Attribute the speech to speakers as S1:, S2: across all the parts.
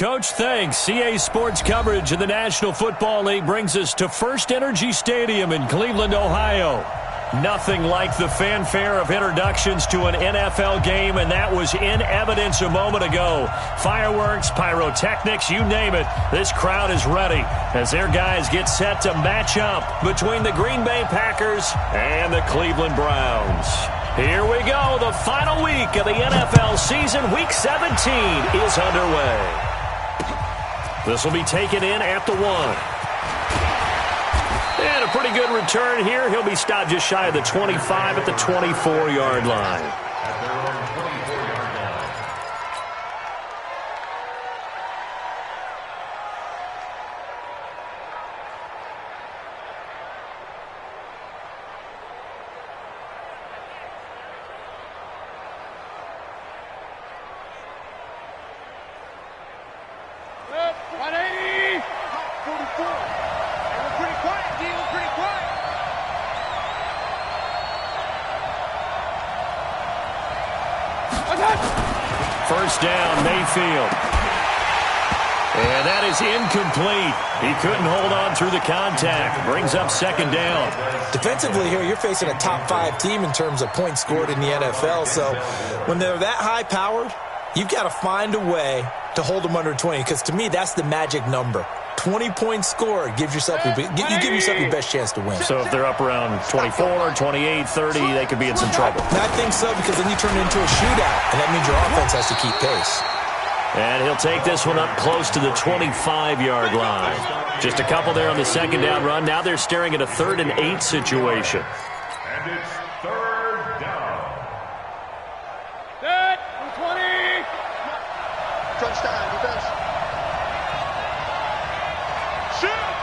S1: Coach. Thanks. CA Sports coverage of the National Football League brings us to First Energy Stadium in Cleveland, Ohio. Nothing like the fanfare of introductions to an NFL game, and that was in evidence a moment ago. Fireworks, pyrotechnics, you name it. This crowd is ready as their guys get set to match up between the Green Bay Packers and the Cleveland Browns. Here we go. The final week of the NFL season. Week 17 is underway. This will be taken in at the 1. And a pretty good return here. He'll be stopped just shy of the 25 at the 24-yard line. First down, Mayfield. And that is incomplete. He couldn't hold on through the contact. Brings up second down.
S2: Defensively here, you're facing a top-5 team in terms of points scored in the NFL. So when they're that high-powered, you've got to find a way to hold them under 20. Because to me, that's the magic number. 20 points scored, you give yourself your best chance to win.
S1: So if they're up around 24, 28, 30, they could be in some trouble.
S2: And I think so, because then you turn it into a shootout, and that means your offense has to keep pace.
S1: And he'll take this one up close to the 25-yard line. Just a couple there on the second down run. Now they're staring at a 3rd and 8 situation.
S3: And it's 3rd down.
S4: Set, 20.
S5: Touchdown, defense.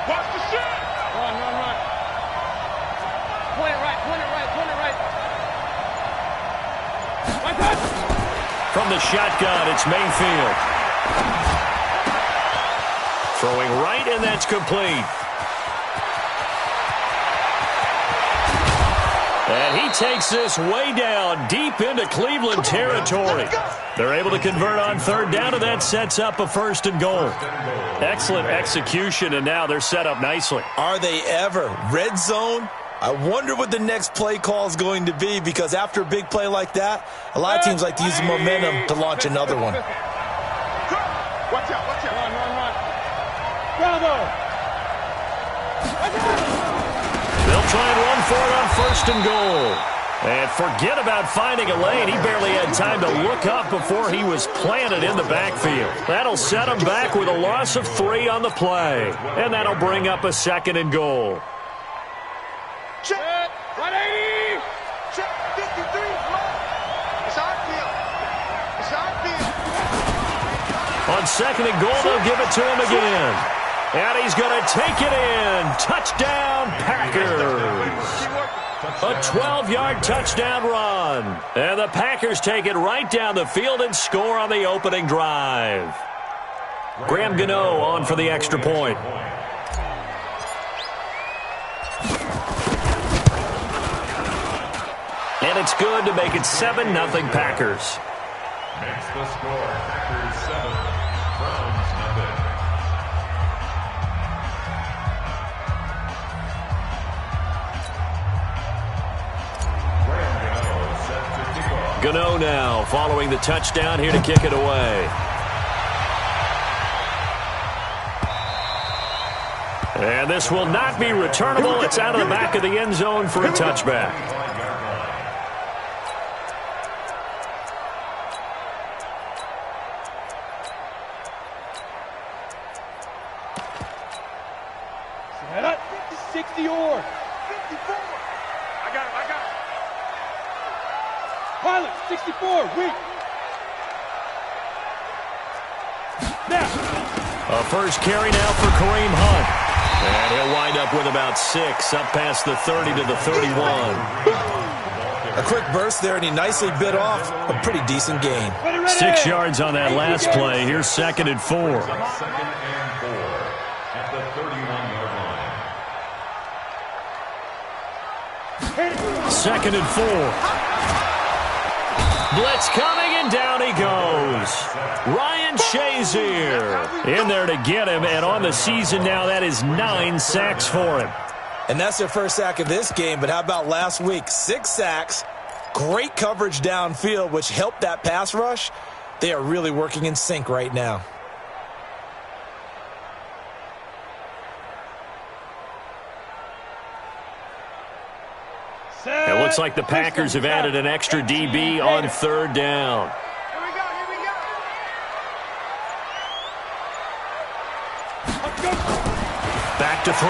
S4: Watch the shot! Run. Point it right. Like that!
S1: From the shotgun, it's Mayfield. Throwing right, and that's complete. And he takes this way down, deep into Cleveland territory. They're able to convert on 3rd down, and that sets up a 1st and goal. Excellent execution, and now they're set up nicely.
S2: Are they ever? Red zone? I wonder what the next play call is going to be, because after a big play like that, a lot of teams like to use the momentum to launch another one.
S4: Watch out. Run. Bravo!
S1: They'll try and run for it on 1st and goal. And forget about finding a lane. He barely had time to look up before he was planted in the backfield. That'll set him back with a loss of 3 on the play. And that'll bring up a 2nd and goal.
S4: Check. 180.
S5: Check. 53. It's our field.
S1: On 2nd and goal, they'll give it to him again. And he's going to take it in. Touchdown, Packers. A 12-yard touchdown run. And the Packers take it right down the field and score on the opening drive. Graham Gano on for the extra point. And it's good to make it 7-0 Packers.
S3: Makes the score Packers 7, Browns nothing.
S1: Gano now following the touchdown here to kick it away. And this will not be returnable. It's out of the back of the end zone for a touchback.
S4: Set up. 60 or 54. I got it. Pilot, 64, weak.
S1: Now. A first carry now for Kareem Hunt. And he'll wind up with about 6, up past the 30 to the 31.
S2: A quick burst there, and he nicely bit off a pretty decent gain.
S1: 6 yards on that last play. Here's 2nd and 4.
S3: 2nd and 4 at the 31-yard line.
S1: 2nd and 4. Blitz coming, and down he goes. Ryan Chase Shazier in there to get him, and on the season now, that is 9 sacks for him.
S2: And that's their first sack of this game, but how about last week? 6 sacks, great coverage downfield, which helped that pass rush. They are really working in sync right now.
S1: It looks like the Packers have added an extra DB on 3rd down.
S5: Here we go, here we go.
S1: Back to throw.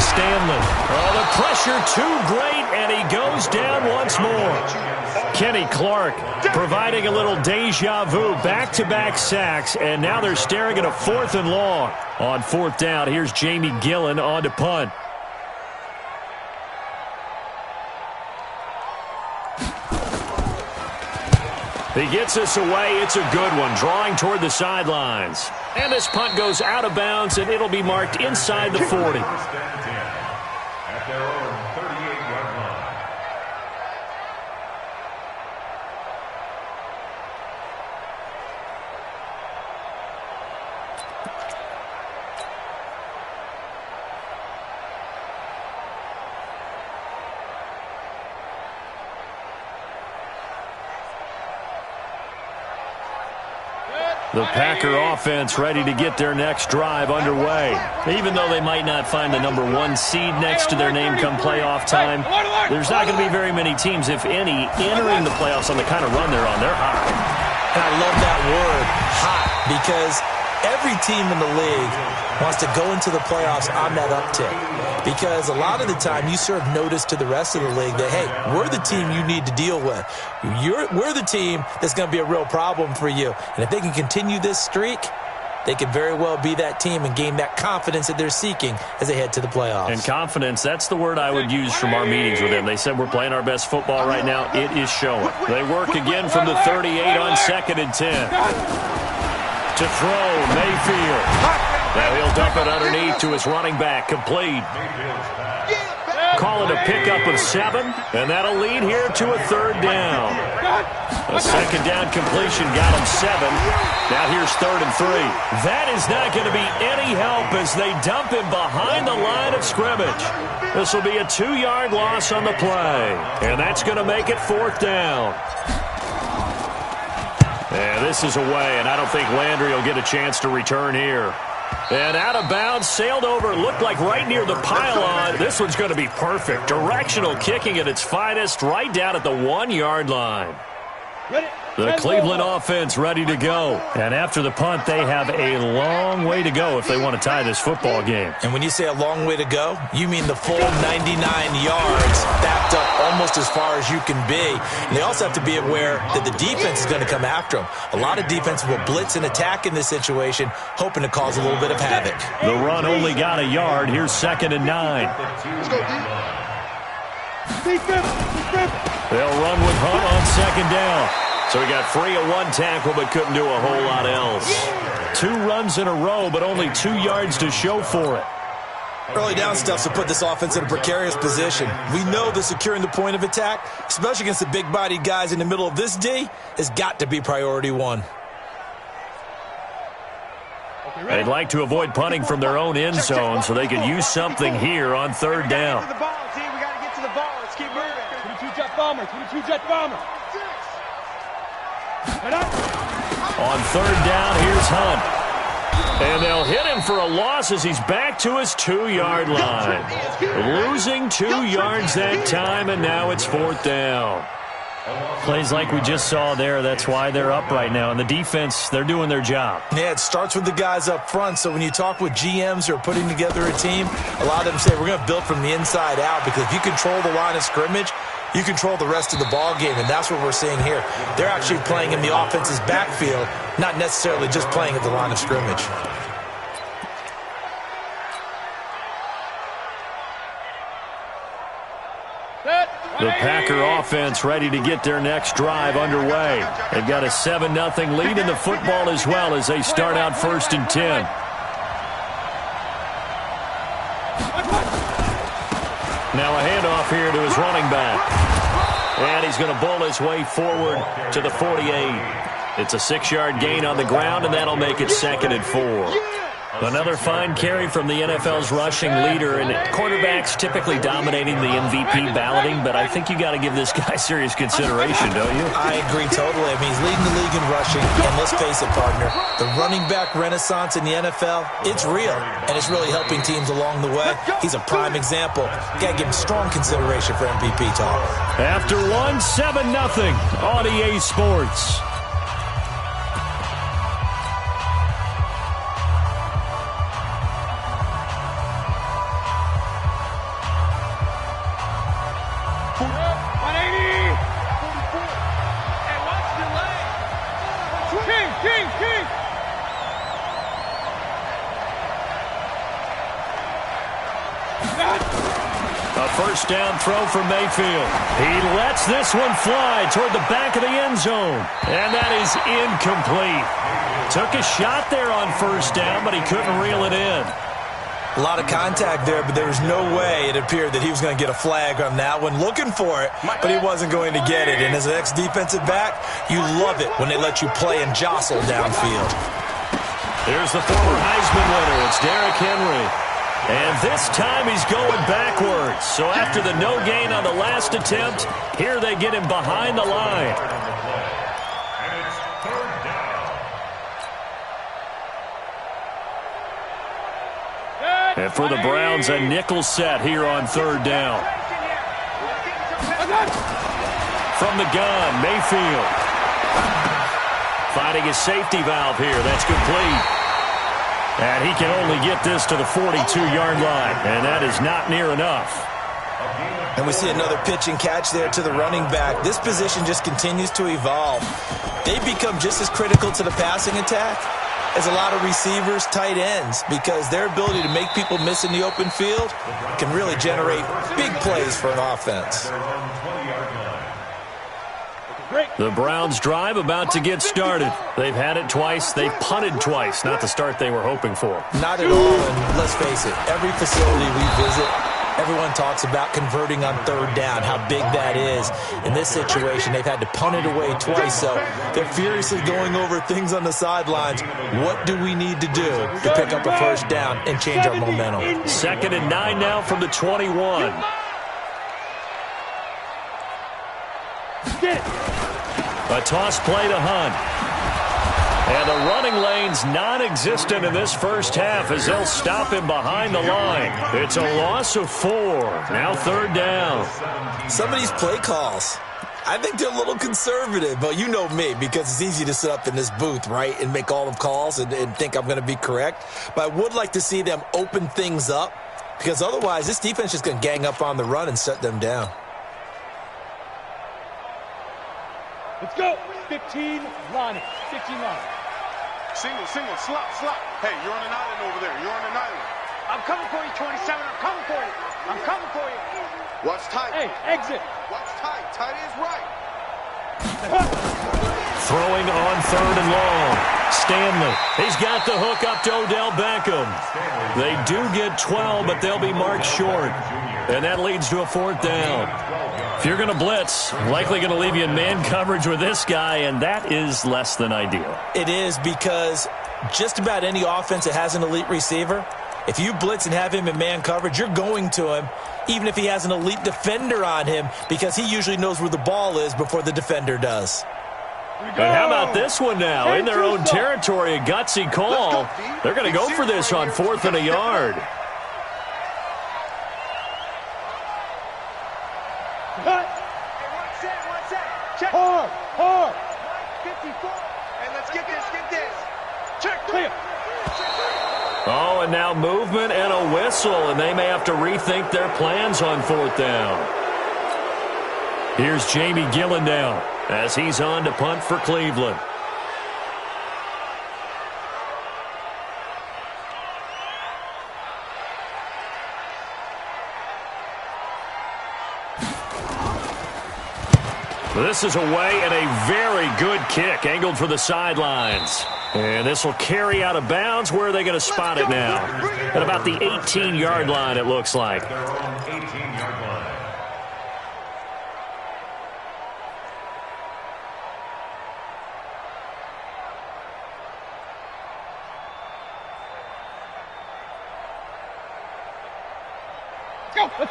S1: Stanley. Oh, the pressure too great, and he goes down once more. Kenny Clark providing a little deja vu. Back-to-back sacks, and now they're staring at a 4th and long. On 4th down, here's Jamie Gillen on to punt. He gets us away. It's a good one, drawing toward the sidelines. And this punt goes out of bounds, and it'll be marked inside the 40.
S3: At their own 38-yard line.
S1: The Packer offense ready to get their next drive underway. Even though they might not find the number 1 seed next to their name come playoff time, there's not going to be very many teams, if any, entering the playoffs on the kind of run they're on. They're hot.
S2: And I love that word, hot, because every team in the league wants to go into the playoffs on that uptick. Because a lot of the time you serve notice to the rest of the league that, hey, we're the team you need to deal with. We're the team that's going to be a real problem for you. And if they can continue this streak, they could very well be that team and gain that confidence that they're seeking as they head to the playoffs.
S1: And confidence, that's the word I would use from our meetings with them. They said we're playing our best football right now. It is showing. They work again from the 38 on 2nd and 10. To throw, Mayfield. Now he'll dump it underneath to his running back, complete. Call it a pickup of 7, and that'll lead here to a 3rd down. A 2nd down completion got him 7. Now here's 3rd and 3. That is not going to be any help as they dump him behind the line of scrimmage. This will be a 2-yard loss on the play, and that's going to make it 4th down. And this is away, and I don't think Landry will get a chance to return here. And out of bounds, sailed over, looked like right near the pylon. This one's going to be perfect. Directional kicking at its finest, right down at the 1-yard line. The Cleveland offense ready to go. And after the punt, they have a long way to go if they want to tie this football game.
S2: And when you say a long way to go, you mean the full 99 yards backed up almost as far as you can be. And they also have to be aware that the defense is going to come after them. A lot of defense will blitz and attack in this situation, hoping to cause a little bit of havoc.
S1: The run only got a yard. Here's 2nd and 9.
S5: Let's go deep.
S1: They'll run with Hunt on 2nd down. So he got free of 1 tackle but couldn't do a whole lot else. 2 runs in a row, but only 2 yards to show for it.
S2: Early down stuff to put this offense in a precarious position. We know that securing the point of attack, especially against the big-bodied guys in the middle of this D, has got to be priority 1.
S1: They'd like to avoid punting from their own end zone so they could use something here on 3rd down.
S5: We got to get to the ball. Let's keep moving. 22 jet bomber. 22 jet bomber.
S1: On 3rd down, here's Hunt. And they'll hit him for a loss as he's back to his 2-yard line. Losing 2 yards that time, and now it's 4th down. Plays like we just saw there, that's why they're up right now. And the defense, they're doing their job.
S2: Yeah, it starts with the guys up front. So when you talk with GMs who are putting together a team, a lot of them say we're going to build from the inside out, because if you control the line of scrimmage, you control the rest of the ball game, and that's what we're seeing here. They're actually playing in the offense's backfield, not necessarily just playing at the line of scrimmage.
S1: The Packer offense ready to get their next drive underway. They've got a 7-0 lead in the football as well as they start out 1st and 10. Now a handoff here to his running back. And he's going to bowl his way forward to the 48. It's a 6-yard gain on the ground, and that'll make it 2nd and 4. Another fine carry from the NFL's rushing leader, and quarterbacks typically dominating the MVP balloting, but I think you got to give this guy serious consideration, don't you?
S2: I agree totally. I mean, he's leading the league in rushing, and let's face it, partner, the running back renaissance in the NFL, it's real, and it's really helping teams along the way. He's a prime example. Got to give him strong consideration for MVP talk.
S1: After 7-0 on EA Sports. First down throw for Mayfield. He lets this one fly toward the back of the end zone. And that is incomplete. Took a shot there on first down, but he couldn't reel it in.
S2: A lot of contact there, but there was no way it appeared that he was going to get a flag on that one. Looking for it, but he wasn't going to get it. And as an ex-defensive back, you love it when they let you play and jostle downfield.
S1: Here's the former Heisman winner. It's Derrick Henry. And this time he's going backwards. So after the no gain on the last attempt, here they get him behind the line.
S3: And it's 3rd down.
S1: And for the Browns, a nickel set here on 3rd down. From the gun, Mayfield. Finding his safety valve here. That's complete. And he can only get this to the 42-yard line, and that is not near enough.
S2: And we see another pitch and catch there to the running back. This position just continues to evolve. They become just as critical to the passing attack as a lot of receivers, tight ends, because their ability to make people miss in the open field can really generate big plays for an offense.
S1: The Browns drive about to get started. They've had it twice. They've punted twice. Not the start they were hoping for.
S2: Not at all, and let's face it, every facility we visit, everyone talks about converting on 3rd down, how big that is. In this situation, they've had to punt it away twice, so they're furiously going over things on the sidelines. What do we need to do to pick up a first down and change our momentum?
S1: 2nd and 9 now from the 21. A toss play to Hunt. And the running lane's non-existent in this first half as they'll stop him behind the line. It's a loss of 4. Now 3rd down.
S2: Some of these play calls, I think they're a little conservative, but you know me, because it's easy to sit up in this booth, right, and make all the calls and think I'm going to be correct. But I would like to see them open things up, because otherwise this defense is going to gang up on the run and shut them down.
S5: Let's go. 15 line. 15 line.
S6: Single, slop. Hey, you're on an island over there. You're on an island.
S5: I'm coming for you, 27. I'm coming for you. I'm coming for you.
S6: Watch tight.
S5: Hey, exit.
S6: Watch tight. Tight is right.
S1: Throwing on 3rd and long. Stanley. He's got the hook up to Odell Beckham. They do get 12, but they'll be marked short. And that leads to a 4th down. If you're going to blitz, likely going to leave you in man coverage with this guy, and that is less than ideal.
S2: It is, because just about any offense that has an elite receiver, if you blitz and have him in man coverage, you're going to him, even if he has an elite defender on him, because he usually knows where the ball is before the defender does.
S1: And how about this one now? In their own territory, a gutsy call. They're going to go for this on 4th and a yard.
S5: Hard.
S6: 54. Hey, let's get this. Check.
S5: Clear.
S1: Oh, and now movement and a whistle, and they may have to rethink their plans on 4th down. Here's Jamie Gillen now as he's on to punt for Cleveland. This is away, and a very good kick angled for the sidelines. And this will carry out of bounds. Where are they going to spot it now? At about the 18-yard line, it looks like.
S3: Their own 18-yard line.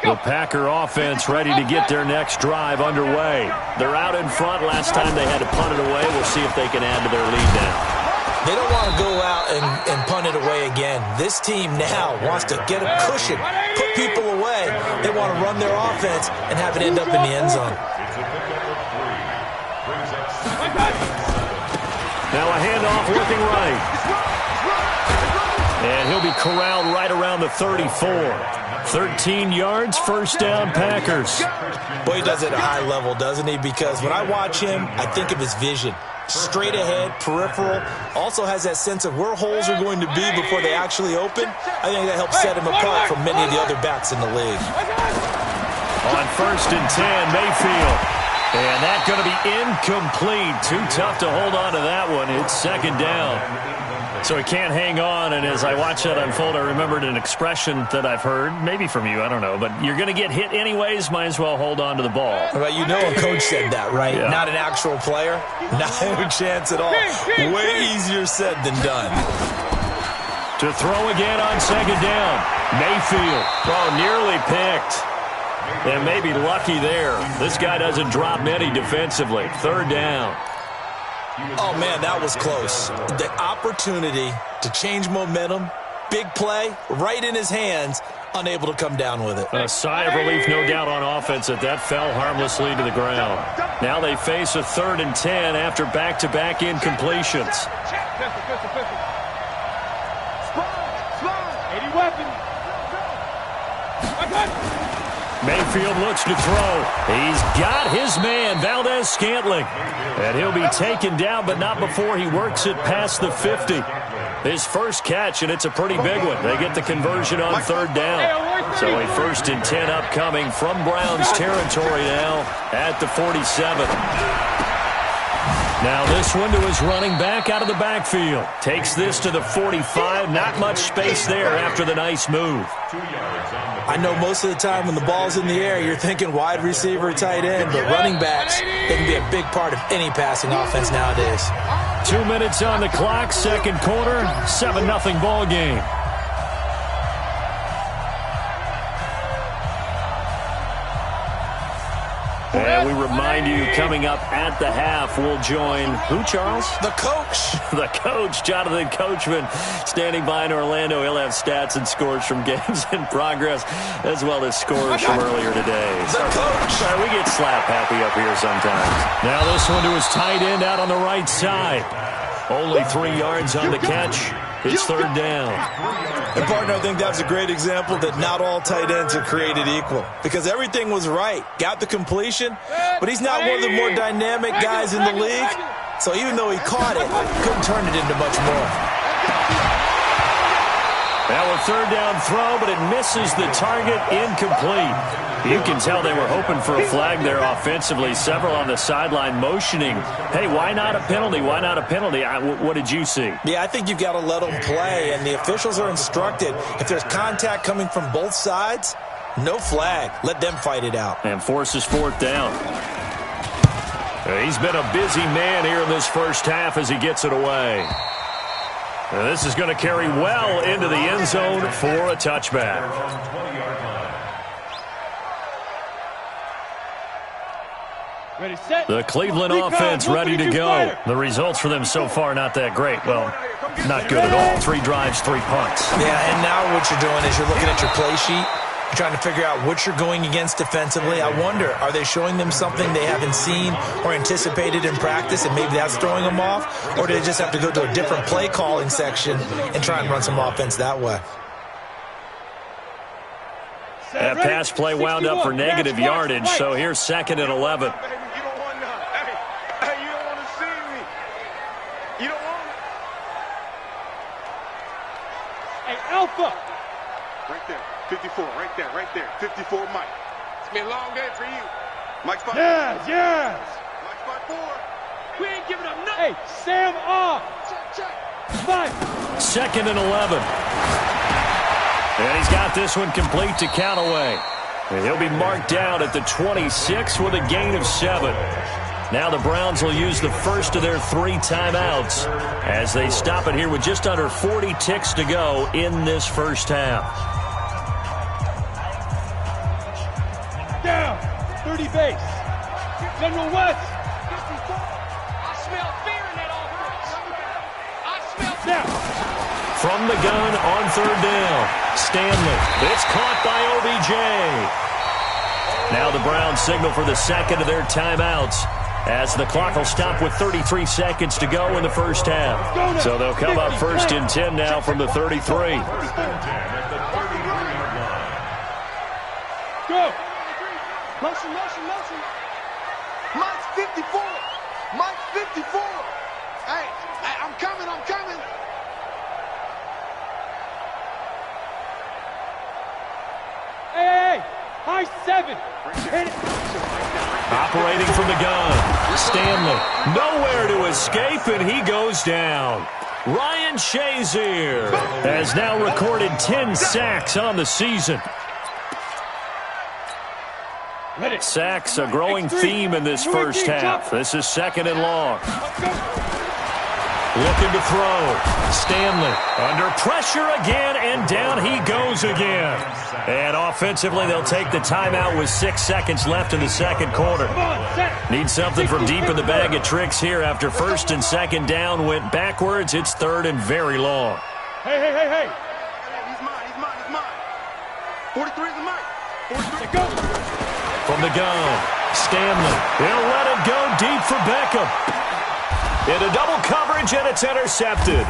S1: The Packer offense ready to get their next drive underway. They're out in front. Last time they had to punt it away. We'll see if they can add to their lead now.
S2: They don't want to go out and punt it away again. This team now wants to get a cushion, put people away. They want to run their offense and have it end up in the end zone.
S1: Now a handoff looking right. And he'll be corralled right around the 34. 13 yards, first down, Packers.
S2: Boy, he does it at a high level, doesn't he? Because when I watch him, I think of his vision. Straight ahead, peripheral, also has that sense of where holes are going to be before they actually open. I think that helps set him apart from many of the other backs in the league.
S1: On 1st and 10, Mayfield. And that's going to be incomplete. Too tough to hold on to that one. It's second down. So he can't hang on, and as I watch that unfold, I remembered an expression that I've heard, maybe from you, I don't know, but you're going to get hit anyways, might as well hold on to the ball.
S2: Well, you know a coach said that, right? Yeah. Not an actual player. Not a chance at all. Way easier said than done.
S1: To throw again on second down. Mayfield. Oh, nearly picked. And maybe lucky there. This guy doesn't drop many defensively. Third down.
S2: Oh, man, that was close. The opportunity to change momentum, big play, right in his hands, unable to come down with it.
S1: A sigh of relief, no doubt, on offense that fell harmlessly to the ground. Now they face a 3rd and 10 after back-to-back incompletions.
S5: 80 weapons.
S1: Mayfield looks to throw. He's got his man, Valdez-Scantling. And he'll be taken down, but not before he works it past the 50. His first catch, and it's a pretty big one. They get the conversion on 3rd down. So a 1st and 10 upcoming from Browns territory now at the 47. Now this one to his running back out of the backfield. Takes this to the 45. Not much space there after the nice move.
S2: I know most of the time when the ball's in the air, you're thinking wide receiver, tight end, but running backs, they can be a big part of any passing offense nowadays.
S1: 2 minutes on the clock, second quarter, 7-0 ball game. And we remind you, coming up at the half, we'll join who, Charles?
S2: The coach.
S1: The coach, Jonathan Coachman, standing by in Orlando. He'll have stats and scores from games in progress, as well as scores from earlier today.
S2: The coach.
S1: Sorry, we get slap happy up here sometimes. Now this one to his tight end out on the right side. Only 3 yards on the catch. It's 3rd down.
S2: And, partner, I think that's a great example that not all tight ends are created equal. Because everything was right. Got the completion, but he's not one of the more dynamic guys in the league. So even though he caught it, couldn't turn it into much more.
S1: Now a 3rd down throw, but it misses the target. Incomplete. You can tell they were hoping for a flag there offensively. Several on the sideline motioning, hey, why not a penalty? Why not a penalty? What did you see?
S2: Yeah, I think you've got to let them play, and the officials are instructed. If there's contact coming from both sides, no flag. Let them fight it out.
S1: And forces 4th down. He's been a busy man here in this first half as he gets it away. And this is going to carry well into the end zone for a touchback. The Cleveland offense ready to go. The results for them so far not that great. Well, not good at all. 3 drives, 3 punts.
S2: Yeah, and now what you're doing is you're looking at your play sheet. You're trying to figure out what you're going against defensively. I wonder, are they showing them something they haven't seen or anticipated in practice, and maybe that's throwing them off? Or do they just have to go to a different play calling section and try and run some offense that way?
S7: That pass play wound up for negative yardage, so here's 2nd and 11.
S5: Alpha.
S6: Right there. 54. Right there. 54, Mike. It's been a long day for you. Mike's spot.
S5: Yes.
S6: Mike's spot 4.
S5: We ain't giving up nothing. Hey, Sam off. Check. 5.
S7: 2nd and 11. And he's got this one complete to Callaway. And he'll be marked down at the 26 with a gain of 7. Now the Browns will use the first of their 3 timeouts as they stop it here with just under 40 ticks to go in this first half.
S5: 30 base. General West.
S4: I smell fear in that offense. I smell fear.
S5: Now.
S1: From the gun on third down, Stanley. It's caught by OBJ. Now the Browns signal for the second of their timeouts, as the clock will stop with 33 seconds to go in the first half. So they'll come up first and 10 now from the 33.
S5: Go.
S4: Motion, motion, motion. Mike's 54. Mike's 54. Hey, I'm coming, I'm coming.
S5: Hey, high 7. Hit it.
S1: Operating from the gun, Stanley. Nowhere to escape, and he goes down. Ryan Shazier has now recorded 10 sacks on the season. Sacks, a growing theme in this first half. This is second and long. Looking to throw. Stanley under pressure again, and down he goes again. And offensively, they'll take the timeout with 6 seconds left in the second quarter. Need something from deep in the bag of tricks here after first and second down went backwards. It's third and very long.
S5: Hey.
S6: He's mine, he's mine, he's mine. 43 is mine. 43.
S5: Go.
S1: From the gun, Stanley. He'll let it go deep for Beckham. Into double coverage, and it's intercepted.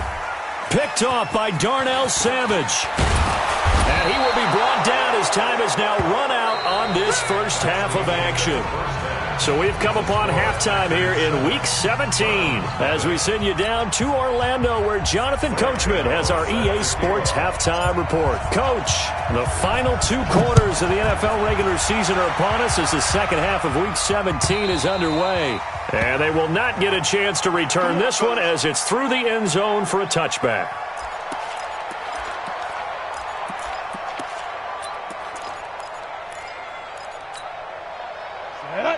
S1: Picked off by Darnell Savage. And he will be brought down as time has now run out on this first half of action. So we've come upon halftime here in Week 17 as we send you down to Orlando, where Jonathan Coachman has our EA Sports Halftime Report. Coach, the final 2 quarters of the NFL regular season are upon us as the second half of Week 17 is underway. And they will not get a chance to return this one as it's through the end zone for a touchback.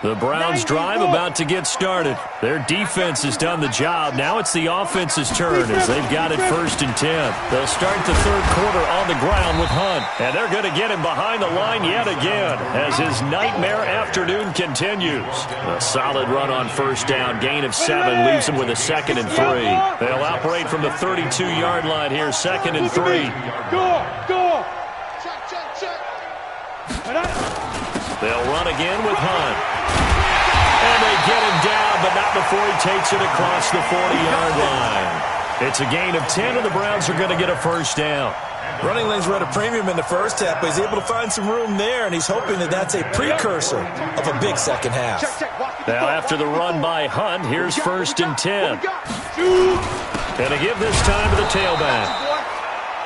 S1: The Browns drive about to get started. Their defense has done the job. Now it's the offense's turn as they've got it first and 10. They'll start the third quarter on the ground with Hunt. And they're going to get him behind the line yet again as his nightmare afternoon continues. A solid run on first down. Gain of 7 leaves him with a second and 3. They'll operate from the 32-yard line here, second and 3.
S5: Go.
S4: Check.
S1: They'll run again with Hunt. And they get him down, but not before he takes it across the 40-yard line. It's a gain of 10, and the Browns are going to get a first down.
S2: Running lanes were at a premium in the first half, but he's able to find some room there, and he's hoping that that's a precursor of a big second half.
S1: Now, after the run by Hunt, here's first and 10. And to give this time to the tailback.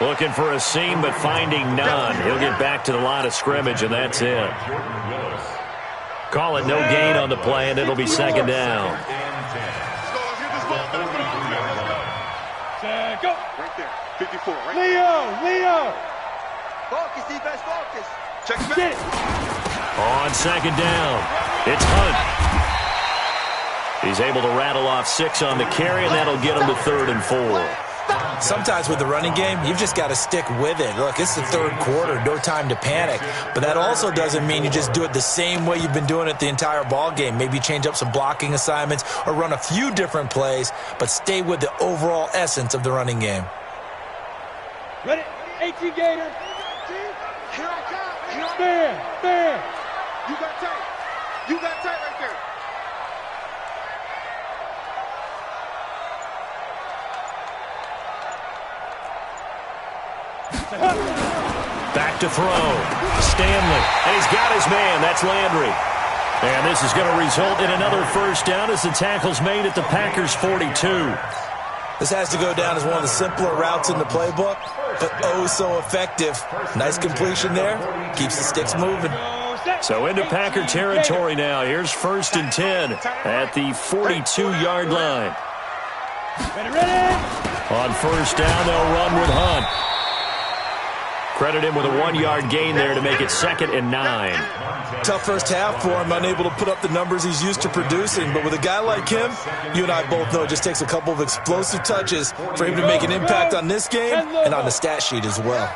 S1: Looking for a seam, but finding none. He'll get back to the line of scrimmage, and that's it. Call it no gain on the play, and it'll be second down.
S5: Go.
S6: Right there. 54, right
S5: Leo.
S4: Focus, defense, focus.
S6: Check
S5: Get
S6: back.
S5: it.
S1: On second down, it's Hunt. He's able to rattle off 6 on the carry, and that'll get him to third and 4.
S2: Sometimes with the running game, you've just got to stick with it. Look, it's the third quarter, no time to panic. But that also doesn't mean you just do it the same way you've been doing it the entire ball game. Maybe change up some blocking assignments or run a few different plays, but stay with the overall essence of the running game.
S5: Ready? 18 Gator.
S6: Here I come.
S5: Bam.
S6: You got tight. right there.
S1: Back to throw. Stanley. And he's got his man. That's Landry. And this is going to result in another first down as the tackle's made at the Packers' 42.
S2: This has to go down as one of the simpler routes in the playbook, but oh so effective. Nice completion there. Keeps the sticks moving.
S1: So into Packer territory now. Here's first and 10 at the 42-yard line.
S5: Ready?
S1: On first down, they'll run with Hunt. Credit him with a 1-yard gain there to make it 2nd and 9.
S2: Tough first half for him, unable to put up the numbers he's used to producing. But with a guy like him, you and I both know it just takes a couple of explosive touches for him to make an impact on this game and on the stat sheet as well.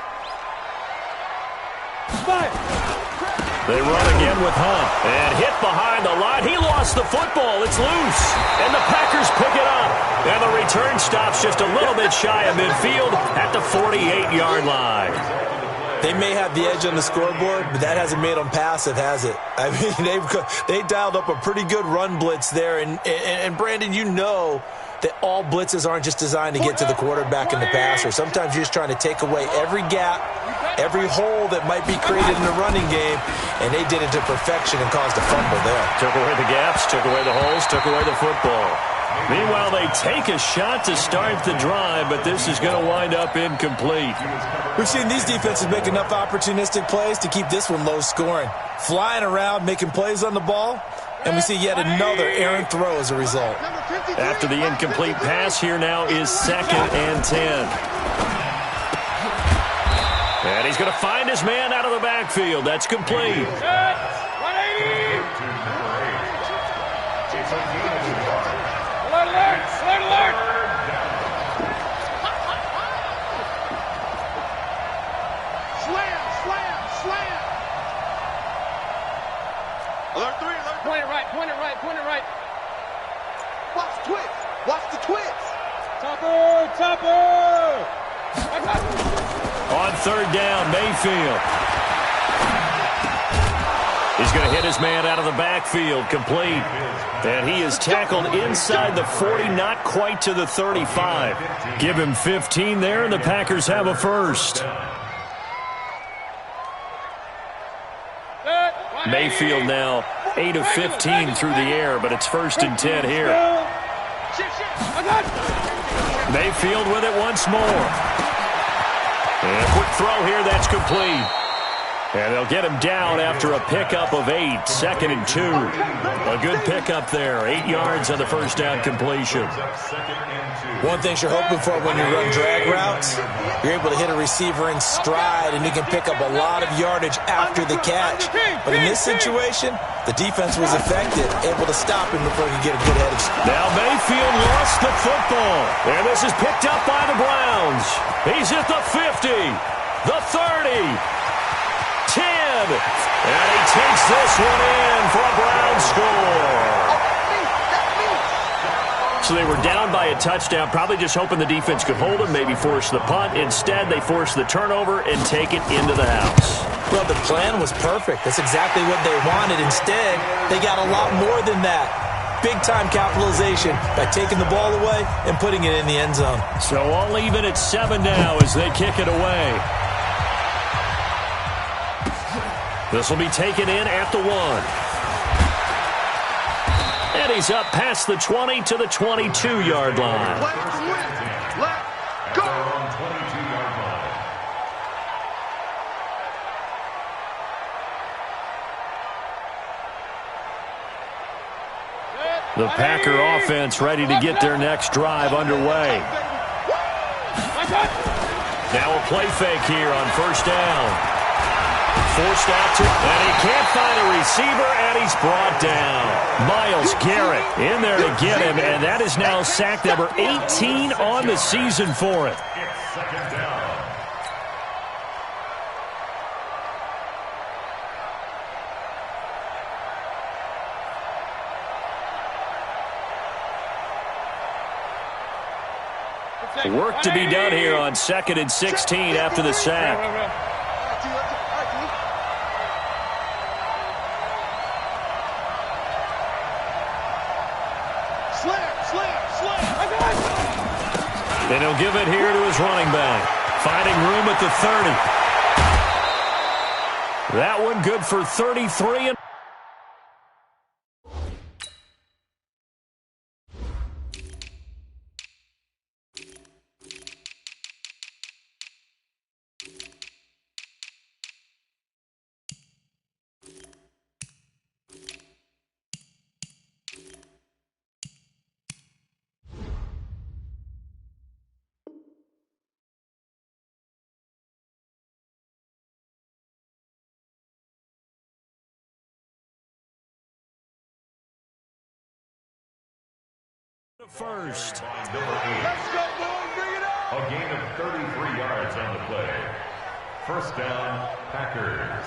S1: They run again with Hunt. And hit behind the line. He lost the football. It's loose. And the Packers pick it up. And the return stops just a little bit shy of midfield at the 48-yard line.
S2: They may have the edge on the scoreboard, but that hasn't made them passive, has it? I mean, they dialed up a pretty good run blitz there. And Brandon, you know that all blitzes aren't just designed to get to the quarterback and the passer. Sometimes you're just trying to take away every gap, every hole that might be created in the running game, and they did it to perfection and caused a fumble there.
S1: Took away the gaps, took away the holes, took away the football. Meanwhile, they take a shot to start the drive, but this is going to wind up incomplete.
S2: We've seen these defenses make enough opportunistic plays to keep this one low scoring. Flying around, making plays on the ball, and we see yet another errant throw as a result.
S1: After the incomplete pass, here now is 2nd and 10. And he's going to find his man out of the backfield. That's complete.
S4: 180! Alert!
S6: Slam! Alert 3, alert 3.
S5: Point it right.
S6: Watch the twist.
S5: Topper!
S1: On 3rd down, Mayfield. He's going to hit his man out of the backfield, complete. And he is tackled inside the 40, not quite to the 35. Give him 15 there, and the Packers have a first. Mayfield now 8 of 15 through the air, but it's 1st and 10 here. Mayfield with it once more. And a quick throw here, that's complete. And they'll get him down after a pickup of 8, 2nd and 2. A good pickup there, 8 yards on the first down completion.
S2: One thing you're hoping for when you run drag routes, you're able to hit a receiver in stride, and you can pick up a lot of yardage after the catch. But in this situation, the defense was effective, able to stop him before he could get a good head of steam.
S1: Now Mayfield lost the football. And this is picked up by the Browns. He's at the 50, the 30. 10, and he takes this one in for a Brown score. So they were down by a touchdown, probably just hoping the defense could hold them, maybe force the punt. Instead, they force the turnover and take it into the house.
S2: Well, the plan was perfect. That's exactly what they wanted. Instead, they got a lot more than that. Big-time capitalization by taking the ball away and putting it in the end zone.
S1: So all even at 7 now as they kick it away. This will be taken in at the 1. And he's up past the 20 to the 22-yard line.
S6: Let go.
S1: The Packer offense ready to get their next drive underway. Now a play fake here on 1st down. Forced out to, and he can't find a receiver, and he's brought down. Myles Garrett in there to get him, and that is now sack number 18 on the season for it.
S3: It's 2nd down.
S1: Work to be done here on 2nd and 16 after the sack. And he'll give it here to his running back. Finding room at the 30. That one good for 33. And first.
S3: Number 8.
S6: Let's go, boys. Bring it on.
S3: A gain of 33 yards on the play. 1st down, Packers.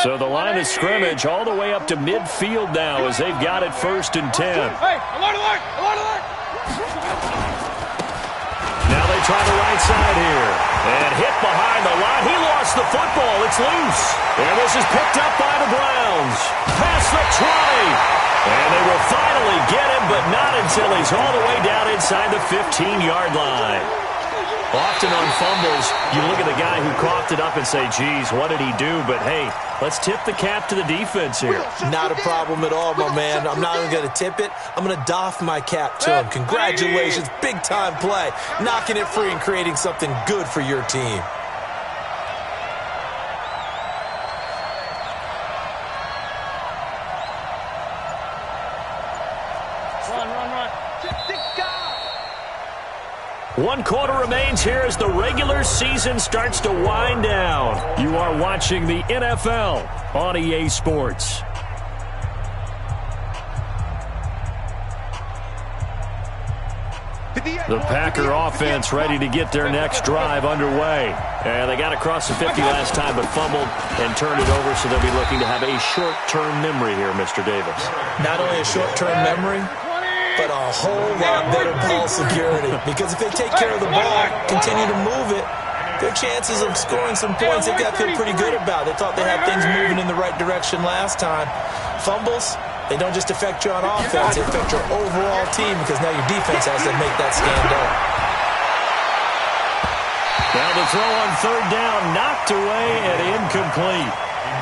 S1: So the line of scrimmage all the way up to midfield now as they've got it 1st and 10.
S4: Hey, alert, alert, alert, alert.
S1: Now they try the right side here. And hit behind the line. He lost the football. It's loose. And this is picked up by the Browns. Past the 20. And they will finally get him, but not until he's all the way down inside the 15-yard line. Often on fumbles, you look at the guy who coughed it up and say, geez, what did he do? But, hey, let's tip the cap to the defense here.
S2: Not a problem at all, my man. I'm not even going to tip it. I'm going to doff my cap to him. Congratulations. Big-time play. Knocking it free and creating something good for your team.
S1: One quarter remains here as the regular season starts to wind down. You are watching the NFL on EA Sports. The Packer offense ready to get their next drive underway. And they got across the 50 last time but fumbled and turned it over, so they'll be looking to have a short-term memory here, Mr. Davis.
S2: Not only a short-term memory, but a whole lot better ball security. Because if they take care of the ball, continue to move it, their chances of scoring some points, they've got to feel pretty good about. They thought they had things moving in the right direction last time. Fumbles, they don't just affect you on offense, they affect your overall team because now your defense has to make that stand up.
S1: Now the throw on 3rd down, knocked away and incomplete.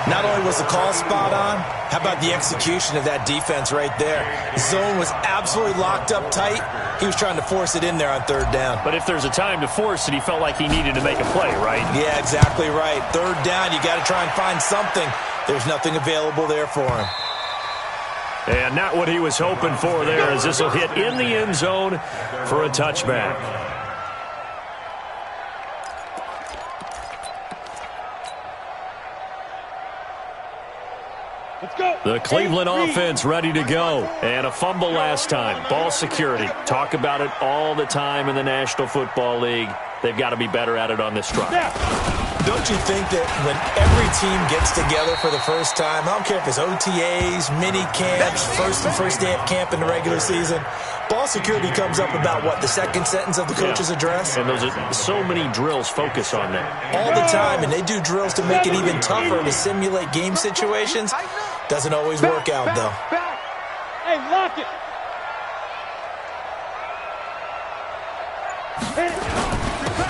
S2: Not only was the call spot on, how about the execution of that defense right there? The zone was absolutely locked up tight. He was trying to force it in there on 3rd down.
S1: But if there's a time to force it, he felt like he needed to make a play, right?
S2: Yeah, exactly right. 3rd down, you got to try and find something. There's nothing available there for him.
S1: And not what he was hoping for there, as this will hit in the end zone for a touchback.
S4: Let's go.
S1: The Cleveland offense ready to go. And a fumble last time. Ball security. Talk about it all the time in the National Football League. They've got to be better at it on this drive.
S2: Don't you think that when every team gets together for the first time, I don't care if it's OTAs, mini camps, first day of camp in the regular season, ball security comes up about, what, the second sentence of the coach's address?
S1: And those are so many drills focus on that.
S2: All the time, and they do drills to make it even tougher to simulate game situations. Doesn't always work out, though.
S4: Hey, lock it.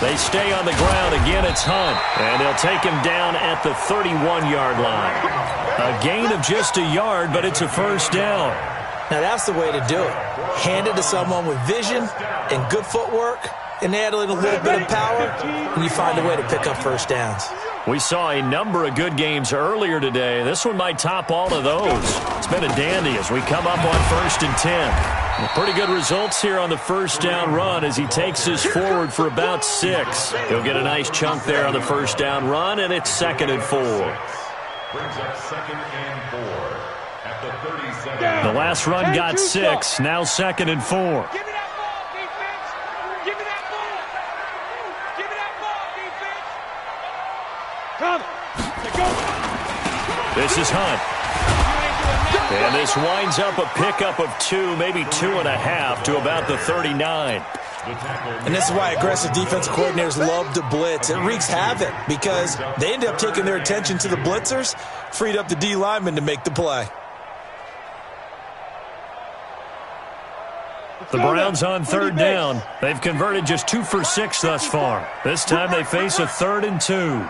S1: They stay on the ground. Again, it's Hunt. And they'll take him down at the 31-yard line. A gain of just a yard, but it's a 1st down.
S2: Now, that's the way to do it. Hand it to someone with vision and good footwork, and add in a little bit of power, and you find a way to pick up 1st downs.
S1: We saw a number of good games earlier today. This one might top all of those. It's been a dandy as we come up on 1st and 10. Pretty good results here on the 1st down run as he takes us forward for about 6. He'll get a nice chunk there on the 1st down run, and it's 2nd and 4.
S3: Brings up 2nd and 4 at the 37.
S1: The last run got 6, now 2nd and 4.
S4: Give me that ball, defense. Give me that ball. Give me that ball, defense. Come. Let's go.
S1: This is Hunt. And this winds up a pickup of 2, maybe 2.5 to about the 39.
S2: And this is why aggressive defensive coordinators love to blitz. It wreaks havoc because they end up taking their attention to the blitzers, freed up the D lineman to make the play.
S1: The Browns on 3rd down. They've converted just 2 for 6 thus far. This time they face a 3rd and 2.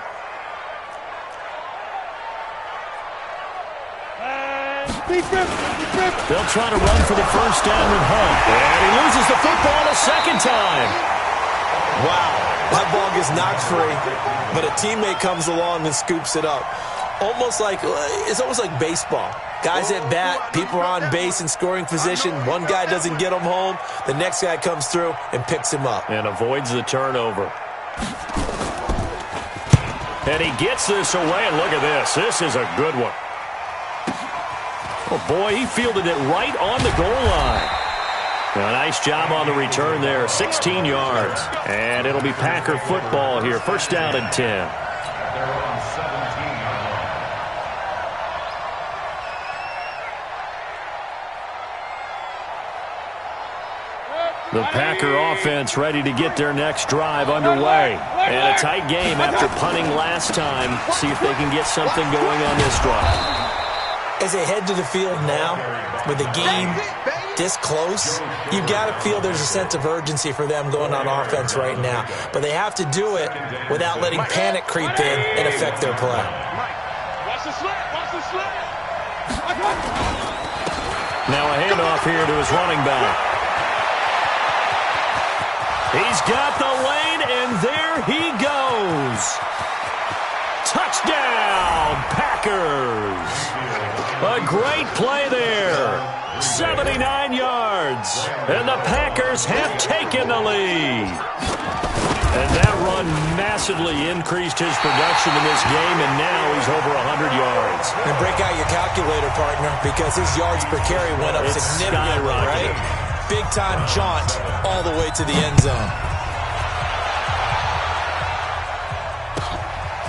S1: They'll try to run for the 1st down with Hunt. And he loses the football a 2nd time.
S2: Wow, that ball gets knocked free, but a teammate comes along and scoops it up. It's almost like baseball. Guys at bat, people are on base in scoring position. One guy doesn't get him home. The next guy comes through and picks him up.
S1: And avoids the turnover. And he gets this away, and look at this. This is a good one. Oh, boy, he fielded it right on the goal line. A nice job on the return there, 16 yards. And it'll be Packer football here, 1st down and 10. The Packer offense ready to get their next drive underway. And a tight game after punting last time. See if they can get something going on this drive.
S2: As they head to the field now, with the game this close, you've got to feel there's a sense of urgency for them going on offense right now. But they have to do it without letting panic creep in and affect their play.
S4: Watch the slant. Watch the slant.
S1: Now a handoff here to his running back. He's got the lane, and there he goes. Touchdown, Packers. A great play there. 79 yards. And the Packers have taken the lead. And that run massively increased his production in this game, and now he's over 100 yards.
S2: And break out your calculator, partner, because his yards per carry went up significantly, right? Big-time jaunt all the way to the end zone.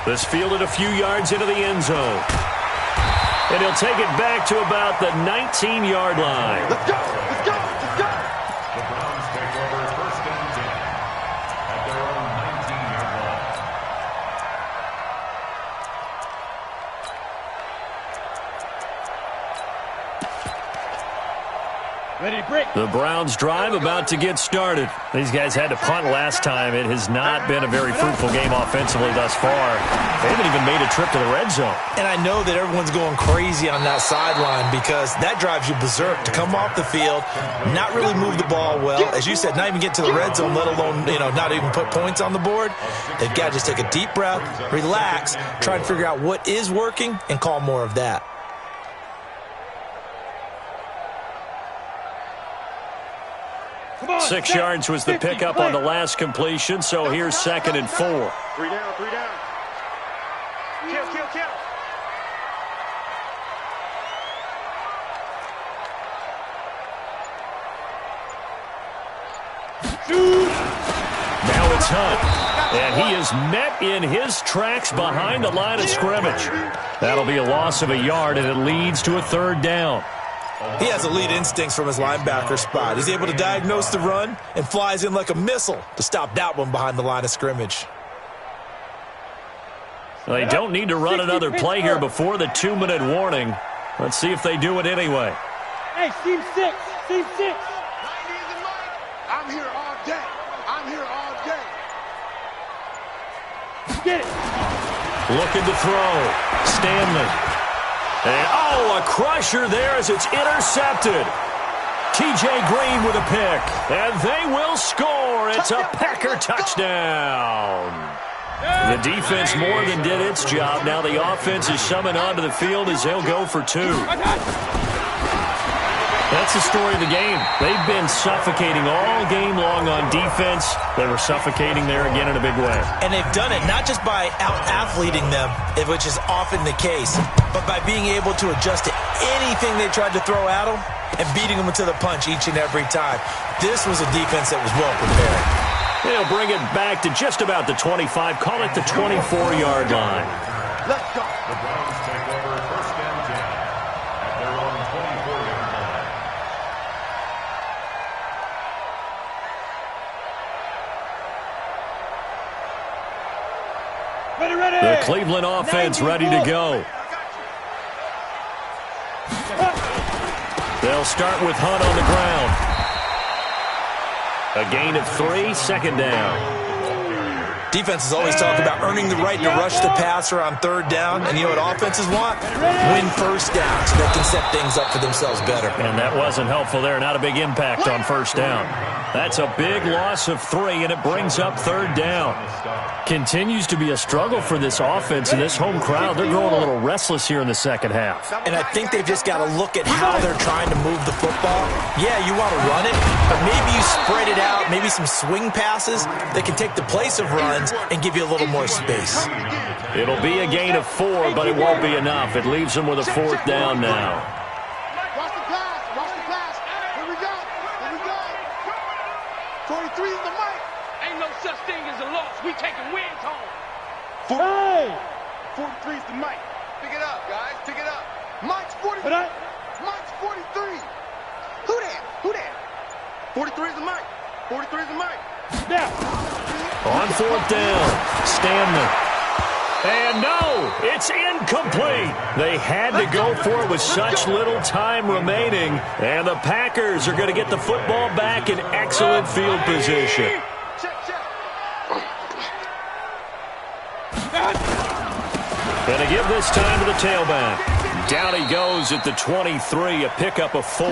S1: This fielded a few yards into the end zone. And he'll take it back to about the 19-yard line.
S6: Let's go! Let's go! Let's go!
S3: The Browns take over first and 10 at their own 19-yard line.
S4: Ready to break.
S1: The Browns drive about to get started. These guys had to punt last time. It has not been a very fruitful game offensively thus far. They haven't even made a trip to the red zone.
S2: And I know that everyone's going crazy on that sideline because that drives you berserk to come off the field, not really move the ball well. As you said, not even get to the red zone, let alone, not even put points on the board. They've got to just take a deep breath, relax, try and figure out what is working, and call more of that.
S1: 6 yards was the pickup on the last completion, so here's 2nd and 4.
S6: 3 down, 3 down. Kill, kill, kill.
S1: Now it's Hunt, and he is met in his tracks behind the line of scrimmage. That'll be a loss of a yard, and it leads to a 3rd down.
S2: He has elite instincts from his linebacker spot. He's able to diagnose the run and flies in like a missile to stop that one behind the line of scrimmage.
S1: They don't need to run another play here before the 2-minute warning. Let's see if they do it anyway.
S4: Hey, team 6. Team 6.
S6: I'm here all day. I'm here all day.
S4: Get it.
S1: Looking to throw. Stanley. And, a crusher there as it's intercepted. T.J. Green with a pick. And they will score. It's a Packer touchdown. The defense more than did its job. Now the offense is summoned onto the field as they'll go for 2. That's the story of the game. They've been suffocating all game long on defense. They were suffocating there again in a big way.
S2: And they've done it not just by out-athleting them, which is often the case, but by being able to adjust to anything they tried to throw at them and beating them to the punch each and every time. This was a defense that was well prepared.
S1: They'll bring it back to just about the 25, call it the 24-yard line.
S6: Let's go.
S3: The Browns take over first and 10 at their own 24-yard line.
S4: Ready, ready.
S1: The Cleveland offense ready to go. They'll start with Hunt on the ground. A gain of 3, 2nd down.
S2: Defenses always talk about earning the right to rush the passer on 3rd down, and you know what offenses want? Win 1st down so they can set things up for themselves better.
S1: And that wasn't helpful there. Not a big impact on 1st down. That's a big loss of 3, and it brings up 3rd down. Continues to be a struggle for this offense and this home crowd. They're growing a little restless here in the 2nd half.
S2: And I think they've just got to look at how they're trying to move the football. Yeah, you want to run it, but maybe you spread it out, maybe some swing passes that can take the place of runs and give you a little more space.
S1: It'll be a gain of 4, but it won't be enough. It leaves them with a 4th down now.
S6: Watch the pass. Watch the pass. Here we go. Here we go. 43 is the mic.
S5: Ain't no such thing as a loss. We taking wins home.
S6: 43 is the mic. Pick it up, guys. Pick it up. Mike's 43. Mike's 43. Who that? 43 is the mic. 43's a mic.
S4: Snap.
S1: On fourth down, Stanley. And no, it's incomplete. They had to go for it with such little time remaining. And the Packers are going to get the football back in excellent field position. And they give this time to the tailback. Down he goes at the 23, a pickup of 4.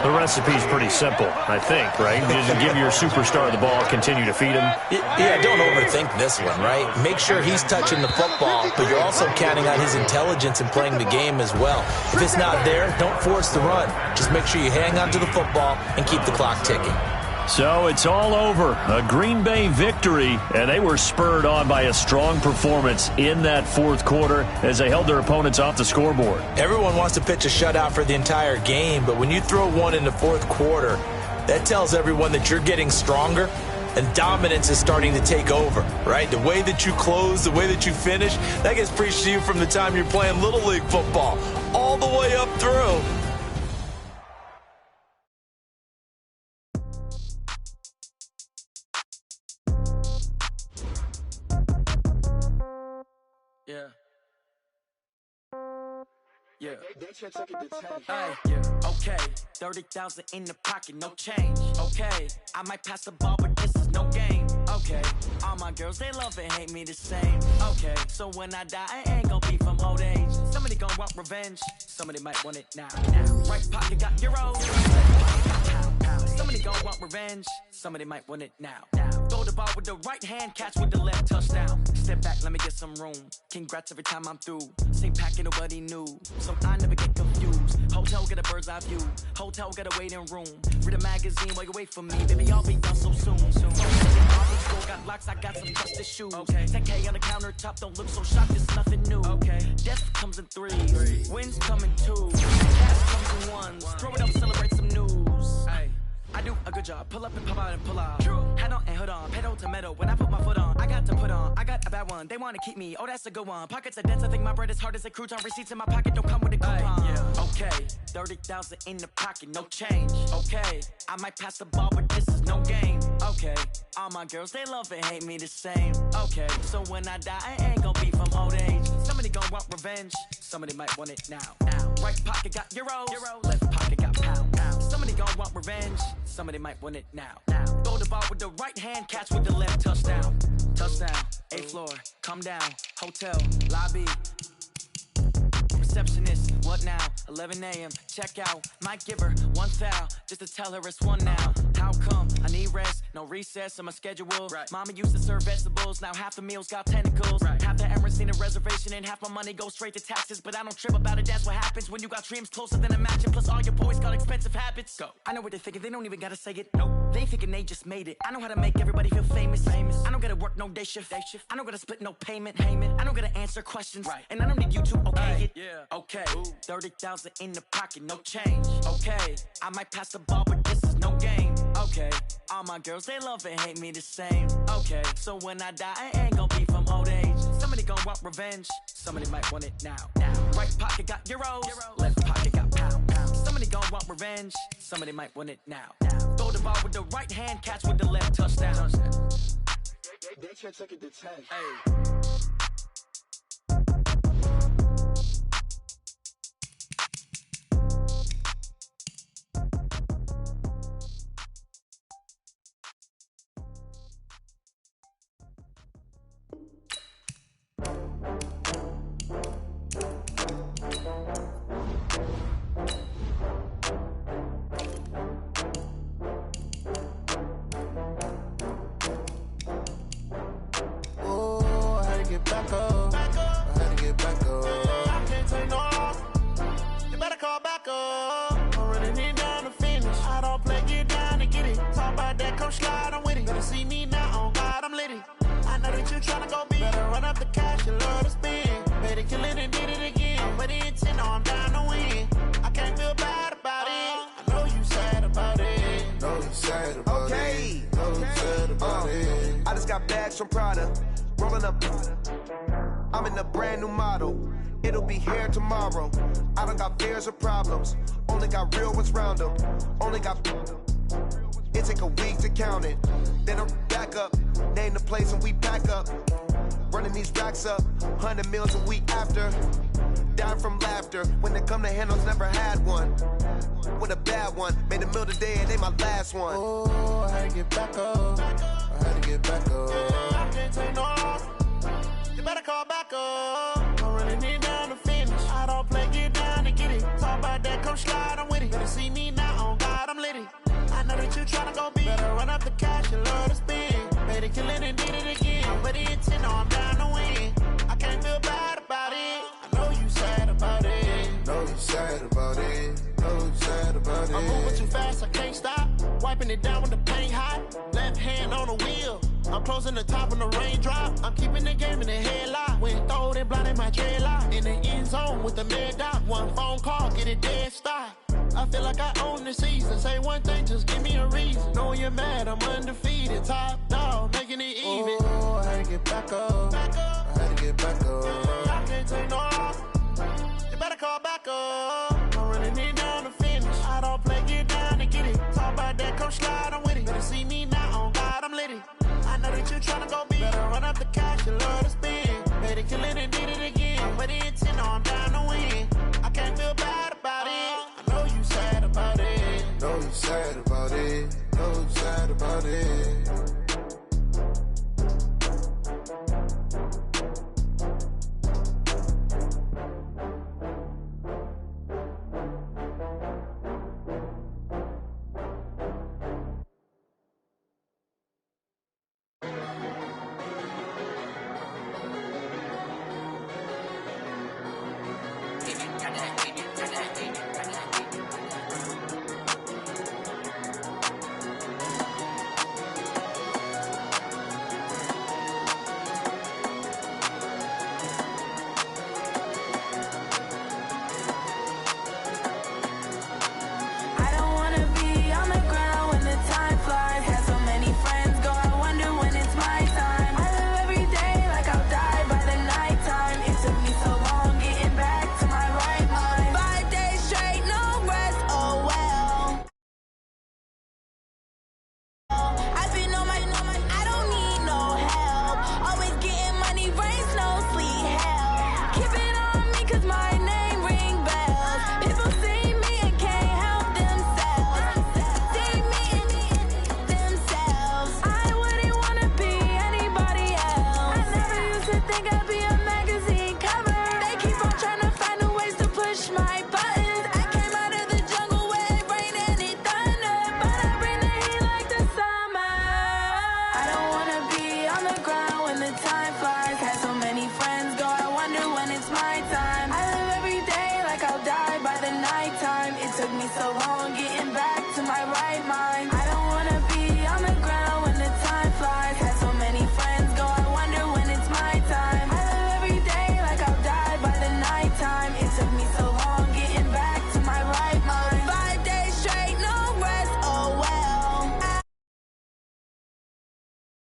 S1: The recipe's pretty simple, I think, right? Just give your superstar the ball, continue to feed him.
S2: Yeah, don't overthink this one, right? Make sure he's touching the football, but you're also counting on his intelligence in playing the game as well. If it's not there, don't force the run. Just make sure you hang on to the football and keep the clock ticking.
S1: So it's all over. A Green Bay victory, and they were spurred on by a strong performance in that fourth quarter as they held their opponents off the scoreboard.
S2: Everyone wants to pitch a shutout for the entire game, but when you throw one in the fourth quarter, that tells everyone that you're getting stronger and dominance is starting to take over, right? The way that you close, the way that you finish, that gets preached to you from the time you're playing Little League football all the way up through.
S8: Okay, 30,000 in the pocket, no change. Okay, I might pass the ball, but this is no game. Okay, all my girls, they love and hate me the same. Okay, so when I die, I ain't gon' be from old age. Somebody gon' want revenge, somebody might want it now. Right pocket got euros, somebody gon' want revenge, somebody might want it now. Throw the ball with the right hand, catch with the left, touchdown. Step back, let me get some room. Congrats every time I'm through. Same packet, nobody knew, so I never get confused. Hotel get a bird's eye view. Hotel got a waiting room. Read a magazine while you wait for me. Baby, I'll be done so soon. Got locks, I got some trusted shoes. Okay. 10K on the countertop, don't look so shocked, it's nothing new. Okay. Death comes in threes. Wins come in twos. Cash comes in ones. Throw it up, celebrate some news. Ay. I do a good job. Pull up and pop out and pull out. True. Head on and hood on. Pedal to metal. When I put my foot on, I got to put on. I got a bad one. They want to keep me. Oh, that's a good one. Pockets are dense. I think my bread is hard as a crouton. Receipts in my pocket don't come with a coupon. Yeah. Okay. 30,000 in the pocket. No change. Okay. I might pass the ball, but this is no game. Okay. All my girls, they love and hate me the same. Okay. So when I die, I ain't gonna be from old age. Somebody gon' want revenge. Somebody might want it now. Right pocket got euros. Left pocket got pounds. Somebody gon' want revenge. Somebody might want it now. Throw the ball with the right hand, catch with the left, touchdown. Touchdown, 8th floor, come down, hotel, lobby. Receptionist, what now? 11 a.m., check out. Might give her one foul, just to tell her it's one now. How come? I need rest, no recess on my schedule. Right. Mama used to serve vegetables, now half the meals got tentacles. Right. Half the errands need a reservation and half my money goes straight to taxes. But I don't trip about it, that's what happens when you got dreams closer than a match. Plus all your boys got expensive habits. Go. I know what they're thinking, they don't even gotta say it. Nope. They thinking they just made it. I know how to make everybody feel famous. I don't gotta work no day shift. I don't gotta split no payment. I don't gotta answer questions. Right. And I don't need you to okay it. Yeah. Okay, 30,000 in the pocket, no change. Okay, I might pass the ball, but this is no game. Okay, all my girls, they love and hate me the same. Okay, so when I die, I ain't gon' be from old age. Somebody gon' want revenge, somebody might want it now. Right pocket got euros, left pocket got pounds. Somebody gon' want revenge, somebody might want it now. Throw the ball with the right hand, catch with the left, touchdown.
S6: They can't take it to 10.
S8: Hey.
S9: From Prada, rolling up. I'm in a brand new model. It'll be here tomorrow. I don't got fears or problems. Only got real ones round them. Only got. It take a week to count it. Then I'm back up, name the place and we pack up. Running these racks up, 100 meals a week after. Dying from laughter, when it come to handles, never had one. With a bad one, made a meal today and they my last one. Oh, I had to get back up, I had to get back up. I can't take no off, you better call back up. I'm running it down to finish, I don't play, get down to get it. Talk about that, come slide, I'm with it. Better see me now, on God, I'm litty. I know that you tryna go big, better run up the cash, you love to spend. Better kill it and did it again, I'm ready to 10, no, I'm down to win. I can't feel bad about it, I know you sad about it. Know you sad about it, know you sad about it. I'm moving too fast, I can't stop. Wiping it down with the paint hot. Left hand on the wheel, I'm closing the top on the raindrop. I'm keeping the game in the headlock. When throwed and blinded my dreadlock. In the end zone with the mid dot. One phone call, get it dead stop. I feel like I own the season. Say one thing, just give me a reason. Knowing you're mad, I'm undefeated. Top dog, making it even. Oh, I had to get back up. I had to get back up. I can't take no off. You better call back up. I'm running it down to finish. I don't play, get down to get it. Talk about that, come slide, I'm with it. Better see me now, on God, I'm litty. I know that you tryna go big. Better run up the cash, you love to spend. Better kill it and did it again. I'm ready to 10, no, I'm down to win. I can't feel bad about it. I know you sad about it. Know you sad about it. Know you sad about it.